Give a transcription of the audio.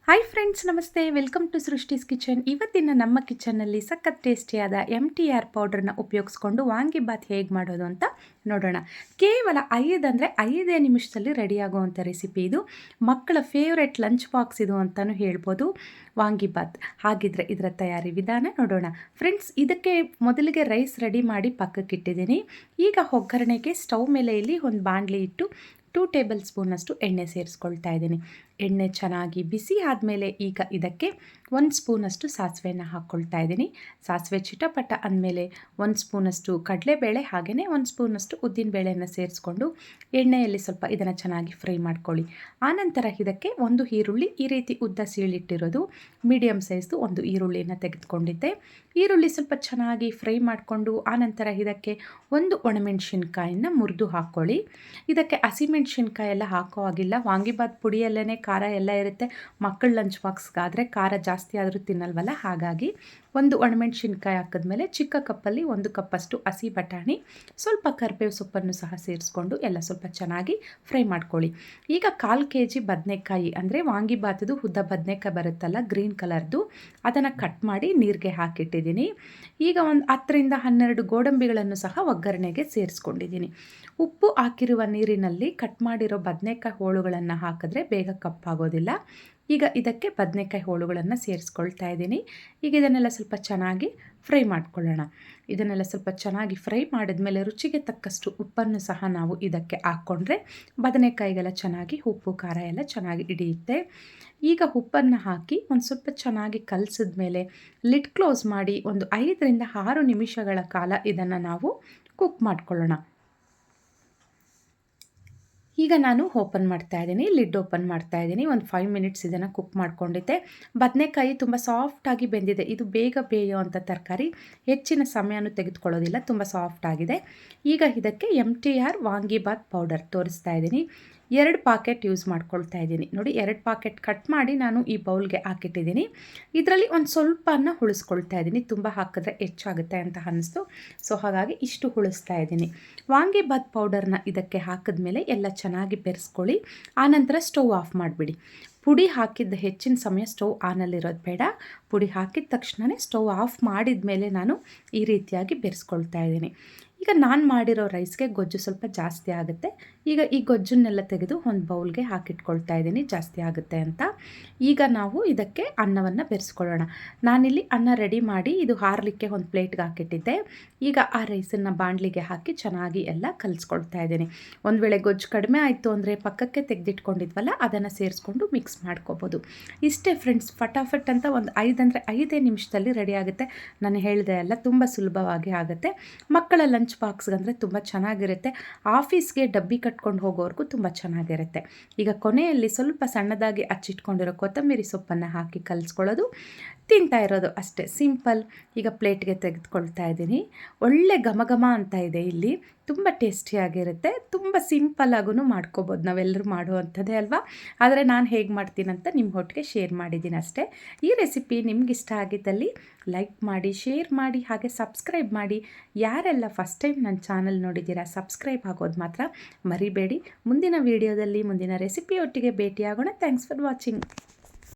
Hi friends, ನಮಸ್ತೆ. Welcome to Srishti's kitchen. ಇವತ್ತಿನ ನಮ್ಮ ಕಿಚನ್ನಲ್ಲಿ ಸಖತ್ ಟೇಸ್ಟಿಯಾದ MTR ಪೌಡ್ರನ್ನ ಉಪಯೋಗಿಸ್ಕೊಂಡು ವಾಂಗಿಬಾತ್ ಹೇಗೆ ಮಾಡೋದು ಅಂತ ನೋಡೋಣ. ಕೇವಲ 5 ನಿಮಿಷದಲ್ಲಿ ರೆಡಿಯಾಗುವಂಥ ರೆಸಿಪಿ ಇದು. ಮಕ್ಕಳ ಫೇವ್ರೆಟ್ ಲಂಚ್ ಬಾಕ್ಸ್ ಇದು ಅಂತಲೂ ಹೇಳ್ಬೋದು ವಾಂಗಿಬಾತ್. ಹಾಗಿದ್ರೆ ಇದರ ತಯಾರಿ ವಿಧಾನ ನೋಡೋಣ. ಫ್ರೆಂಡ್ಸ್, ಇದಕ್ಕೆ ಮೊದಲಿಗೆ ರೈಸ್ ರೆಡಿ ಮಾಡಿ ಪಕ್ಕಕ್ಕಿಟ್ಟಿದ್ದೀನಿ. ಈಗ ಒಗ್ಗರಣೆಗೆ ಸ್ಟವ್ ಮೇಲೆ ಇಲ್ಲಿ ಒಂದು ಬಾಣಲಿ ಇಟ್ಟು 2 ಟೇಬಲ್ ಸ್ಪೂನಷ್ಟು ಎಣ್ಣೆ ಸೇರಿಸ್ಕೊಳ್ತಾ ಇದ್ದೀನಿ. ಎಣ್ಣೆ ಚೆನ್ನಾಗಿ ಬಿಸಿ ಆದಮೇಲೆ ಈಗ ಇದಕ್ಕೆ 1 ಸ್ಪೂನಷ್ಟು ಸಾಸಿವೆಯನ್ನು ಹಾಕ್ಕೊಳ್ತಾ ಇದ್ದೀನಿ. ಸಾಸಿವೆ ಚಿಟಪಟ ಅಂದಮೇಲೆ 1 ಸ್ಪೂನಷ್ಟು ಕಡಲೆಬೇಳೆ ಹಾಗೆಯೇ 1 ಸ್ಪೂನಷ್ಟು ಉದ್ದಿನಬೇಳೆಯನ್ನು ಸೇರಿಸ್ಕೊಂಡು ಎಣ್ಣೆಯಲ್ಲಿ ಸ್ವಲ್ಪ ಇದನ್ನು ಚೆನ್ನಾಗಿ ಫ್ರೈ ಮಾಡ್ಕೊಳ್ಳಿ. ಆನಂತರ ಇದಕ್ಕೆ 1 ಈರುಳ್ಳಿ ಈ ರೀತಿ ಉದ್ದ ಸೀಳಿಟ್ಟಿರೋದು ಮೀಡಿಯಮ್ ಸೈಜ್ದು 1 ಈರುಳ್ಳಿಯನ್ನು ತೆಗೆದುಕೊಂಡಿದ್ದೆ. ಈರುಳ್ಳಿ ಸ್ವಲ್ಪ ಚೆನ್ನಾಗಿ ಫ್ರೈ ಮಾಡಿಕೊಂಡು ಆನಂತರ ಇದಕ್ಕೆ 1 ಒಣಮೆಣಸಿನ್ಕಾಯನ್ನು ಮುರಿದು ಹಾಕ್ಕೊಳ್ಳಿ. ಇದಕ್ಕೆ ಹಸಿಮೆಣಸಿನ್ಕಾಯಿ ಎಲ್ಲ ಹಾಕೋ ಆಗಿಲ್ಲ. ವಾಂಗಿಬಾತ್ ಪುಡಿಯಲ್ಲೇ ಖಾರ ಎಲ್ಲ ಇರುತ್ತೆ. ಮಕ್ಕಳ ಲಂಚ್ ಬಾಕ್ಸ್ಗಾದರೆ ಖಾರ ಜಾಸ್ತಿ ಆದರೂ ತಿನ್ನಲ್ವಲ್ಲ, ಹಾಗಾಗಿ 1 ಒಣಮೆಣಸಿನ್ಕಾಯಿ ಹಾಕಿದ್ಮೇಲೆ ಚಿಕ್ಕ ಕಪ್ಪಲ್ಲಿ 1 ಕಪ್ಪಷ್ಟು ಹಸಿ ಬಟಾಣಿ, ಸ್ವಲ್ಪ ಕರಿಬೇವು ಸೊಪ್ಪನ್ನು ಸಹ ಸೇರಿಸ್ಕೊಂಡು ಎಲ್ಲ ಸ್ವಲ್ಪ ಚೆನ್ನಾಗಿ ಫ್ರೈ ಮಾಡ್ಕೊಳ್ಳಿ. ಈಗ 1/4 kg ಬದನೆಕಾಯಿ ಅಂದರೆ ವಾಂಗಿಬಾತದು ಉದ್ದ ಬದನೆಕಾಯಿ ಬರುತ್ತಲ್ಲ ಗ್ರೀನ್ ಕಲರ್ದು, ಅದನ್ನು ಕಟ್ ಮಾಡಿ ನೀರಿಗೆ ಹಾಕಿಟ್ಟಿದ್ದೀನಿ. ಈಗ ಒಂದು 10ರಿಂದ 12 ಗೋಡಂಬಿಗಳನ್ನು ಸಹ ಒಗ್ಗರಣೆಗೆ ಸೇರಿಸ್ಕೊಂಡಿದ್ದೀನಿ. ಉಪ್ಪು ಹಾಕಿರುವ ನೀರಿನಲ್ಲಿ ಕಟ್ ಮಾಡಿರೋ ಬದನೆಕಾಯಿ ಹೋಳುಗಳನ್ನು ಹಾಕಿದ್ರೆ ಬೇಗ ಕಪ್ಪಾಗೋದಿಲ್ಲ. ಈಗ ಇದಕ್ಕೆ ಬದನೆಕಾಯಿ ಹೋಳುಗಳನ್ನು ಸೇರಿಸ್ಕೊಳ್ತಾ ಇದ್ದೀನಿ. ಈಗ ಇದನ್ನೆಲ್ಲ ಸ್ವಲ್ಪ ಚೆನ್ನಾಗಿ ಫ್ರೈ ಮಾಡ್ಕೊಳ್ಳೋಣ. ಇದನ್ನೆಲ್ಲ ಸ್ವಲ್ಪ ಚೆನ್ನಾಗಿ ಫ್ರೈ ಮಾಡಿದ್ಮೇಲೆ ರುಚಿಗೆ ತಕ್ಕಷ್ಟು ಉಪ್ಪನ್ನು ಸಹ ನಾವು ಇದಕ್ಕೆ ಹಾಕ್ಕೊಂಡ್ರೆ ಬದನೆಕಾಯಿಗೆಲ್ಲ ಚೆನ್ನಾಗಿ ಉಪ್ಪು ಖಾರ ಎಲ್ಲ ಚೆನ್ನಾಗಿ ಹಿಡಿಯುತ್ತೆ. ಈಗ ಉಪ್ಪನ್ನು ಹಾಕಿ ಒಂದು ಸ್ವಲ್ಪ ಚೆನ್ನಾಗಿ ಕಲಸಿದ್ಮೇಲೆ ಲಿಡ್ ಕ್ಲೋಸ್ ಮಾಡಿ ಒಂದು 5ರಿಂದ 6 ನಿಮಿಷಗಳ ಕಾಲ ಇದನ್ನು ನಾವು ಕುಕ್ ಮಾಡ್ಕೊಳ್ಳೋಣ. ಈಗ ನಾನು ಓಪನ್ ಮಾಡ್ತಾ ಇದ್ದೀನಿ, ಲಿಡ್ ಓಪನ್ ಮಾಡ್ತಾ ಇದ್ದೀನಿ. ಒಂದು 5 ಮಿನಿಟ್ಸ್ ಇದನ್ನು ಕುಕ್ ಮಾಡ್ಕೊಂಡಿದ್ದೆ. ಬದನೆಕಾಯಿ ತುಂಬ ಸಾಫ್ಟಾಗಿ ಬೆಂದಿದೆ. ಇದು ಬೇಗ ಬೇಯುವಂಥ ತರಕಾರಿ, ಹೆಚ್ಚಿನ ಸಮಯನೂ ತೆಗೆದುಕೊಳ್ಳೋದಿಲ್ಲ, ತುಂಬ ಸಾಫ್ಟ್ ಆಗಿದೆ. ಈಗ ಇದಕ್ಕೆ MTR ವಾಂಗಿಬಾತ್ ಪೌಡರ್ ತೋರಿಸ್ತಾ ಇದ್ದೀನಿ. 2 ಪಾಕೆಟ್ ಯೂಸ್ ಮಾಡ್ಕೊಳ್ತಾ ಇದ್ದೀನಿ. ನೋಡಿ, 2 ಪಾಕೆಟ್ ಕಟ್ ಮಾಡಿ ನಾನು ಈ ಬೌಲ್ಗೆ ಹಾಕಿಟ್ಟಿದ್ದೀನಿ. ಇದರಲ್ಲಿ ಒಂದು ಸ್ವಲ್ಪನ ಉಳಿಸ್ಕೊಳ್ತಾ ಇದ್ದೀನಿ. ತುಂಬ ಹಾಕಿದ್ರೆ ಹೆಚ್ಚಾಗುತ್ತೆ ಅಂತ ಅನ್ನಿಸ್ತು, ಸೊ ಹಾಗಾಗಿ ಇಷ್ಟು ಉಳಿಸ್ತಾ ಇದ್ದೀನಿ. ವಾಂಗಿಬಾತ್ ಪೌಡರ್ನ ಇದಕ್ಕೆ ಹಾಕಿದ್ಮೇಲೆ ಎಲ್ಲ ಚೆನ್ನಾಗಿ ಬೆರೆಸ್ಕೊಳ್ಳಿ. ಆನಂತರ ಸ್ಟವ್ ಆಫ್ ಮಾಡಿಬಿಡಿ. ಪುಡಿ ಹಾಕಿದ್ದ ಹೆಚ್ಚಿನ ಸಮಯ ಸ್ಟವ್ ಆನಲ್ಲಿರೋದು ಬೇಡ. ಪುಡಿ ಹಾಕಿದ ತಕ್ಷಣವೇ ಸ್ಟವ್ ಆಫ್ ಮಾಡಿದ ಮೇಲೆ ನಾನು ಈ ರೀತಿಯಾಗಿ ಬೆರೆಸ್ಕೊಳ್ತಾ ಇದ್ದೀನಿ. ಈಗ ನಾನು ಮಾಡಿರೋ ರೈಸ್ಗೆ ಗೊಜ್ಜು ಸ್ವಲ್ಪ ಜಾಸ್ತಿ ಆಗುತ್ತೆ. ಈಗ ಈ ಗೊಜ್ಜನ್ನೆಲ್ಲ ತೆಗೆದು ಒಂದು ಬೌಲ್ಗೆ ಹಾಕಿಟ್ಕೊಳ್ತಾ ಇದ್ದೀನಿ, ಜಾಸ್ತಿ ಆಗುತ್ತೆ ಅಂತ. ಈಗ ನಾವು ಇದಕ್ಕೆ ಅನ್ನವನ್ನು ಬೆರೆಸ್ಕೊಳ್ಳೋಣ. ನಾನಿಲ್ಲಿ ಅನ್ನ ರೆಡಿ ಮಾಡಿ ಇದು ಹಾರಲಿಕ್ಕೆ ಒಂದು ಪ್ಲೇಟ್ಗೆ ಹಾಕಿಟ್ಟಿದ್ದೆ. ಈಗ ಆ ರೈಸನ್ನು ಬಾಣಲಿಗೆ ಹಾಕಿ ಚೆನ್ನಾಗಿ ಎಲ್ಲ ಕಲಿಸ್ಕೊಳ್ತಾ ಇದ್ದೀನಿ. ಒಂದು ವೇಳೆ ಗೊಜ್ಜು ಕಡಿಮೆ ಆಯಿತು ಅಂದರೆ ಪಕ್ಕಕ್ಕೆ ತೆಗೆದಿಟ್ಕೊಂಡಿದ್ವಲ್ಲ ಅದನ್ನು ಸೇರಿಸ್ಕೊಂಡು ಮಿಕ್ಸ್ ಮಾಡ್ಕೋಬೋದು. ಇಷ್ಟೇ ಫ್ರೆಂಡ್ಸ್, ಫಟಾಫಟ್ ಅಂತ ಒಂದು 5 ನಿಮಿಷದಲ್ಲಿ ರೆಡಿ ಆಗುತ್ತೆ. ನಾನು ಹೇಳಿದೆ ಅಲ್ಲ, ತುಂಬ ಸುಲಭವಾಗಿ ಆಗುತ್ತೆ. ಮಕ್ಕಳ ಲಂಚ್ ಬಾಕ್ಸ್ಗಂದರೆ ತುಂಬ ಚೆನ್ನಾಗಿರುತ್ತೆ. ಆಫೀಸ್ಗೆ ಡಬ್ಬಿ ಕಟ್ಕೊಂಡು ಹೋಗೋರ್ಗೂ ತುಂಬ ಚೆನ್ನಾಗಿರುತ್ತೆ. ಈಗ ಕೊನೆಯಲ್ಲಿ ಸ್ವಲ್ಪ ಸಣ್ಣದಾಗಿ ಹಚ್ಚಿಟ್ಕೊಂಡಿರೋ ಕೊತ್ತಂಬರಿ ಸೊಪ್ಪನ್ನು ಹಾಕಿ ಕಲಿಸ್ಕೊಳ್ಳೋದು, ತಿಂತಾ ಇರೋದು ಅಷ್ಟೇ, ಸಿಂಪಲ್. ಈಗ ಪ್ಲೇಟ್ಗೆ ತೆಗೆದುಕೊಳ್ತಾ ಇದ್ದೀನಿ. ಒಳ್ಳೆ ಘಮ ಅಂತ ಇದೆ ಇಲ್ಲಿ, ತುಂಬ ಟೇಸ್ಟಿಯಾಗಿರುತ್ತೆ. ತುಂಬ ಸಿಂಪಲ್ಲಾಗೂ ಮಾಡ್ಕೋಬೋದು, ನಾವೆಲ್ಲರೂ ಮಾಡುವಂಥದ್ದೇ ಅಲ್ವಾ. ಆದರೆ ನಾನು ಹೇಗೆ ಮಾಡ್ತೀನಿ ಅಂತ ನಿಮ್ಮ ಒಟ್ಟಿಗೆ ಶೇರ್ ಮಾಡಿದ್ದೀನಿ ಅಷ್ಟೇ. ಈ ರೆಸಿಪಿ ನಿಮ್ಗೆ ಇಷ್ಟ ಆಗಿದ್ದಲ್ಲಿ ಲೈಕ್ ಮಾಡಿ, ಶೇರ್ ಮಾಡಿ, ಹಾಗೆ ಸಬ್ಸ್ಕ್ರೈಬ್ ಮಾಡಿ. ಯಾರೆಲ್ಲ ಫಸ್ಟ್ ಟೈಮ್ ನನ್ನ ಚಾನಲ್ ನೋಡಿದ್ದೀರಾ ಸಬ್ಸ್ಕ್ರೈಬ್ ಆಗೋದು ಮಾತ್ರ ಮರಿಬೇಡಿ. ಮುಂದಿನ ವೀಡಿಯೋದಲ್ಲಿ ಮುಂದಿನ ರೆಸಿಪಿಯೊಟ್ಟಿಗೆ ಭೇಟಿಯಾಗೋಣ. Thanks for watching.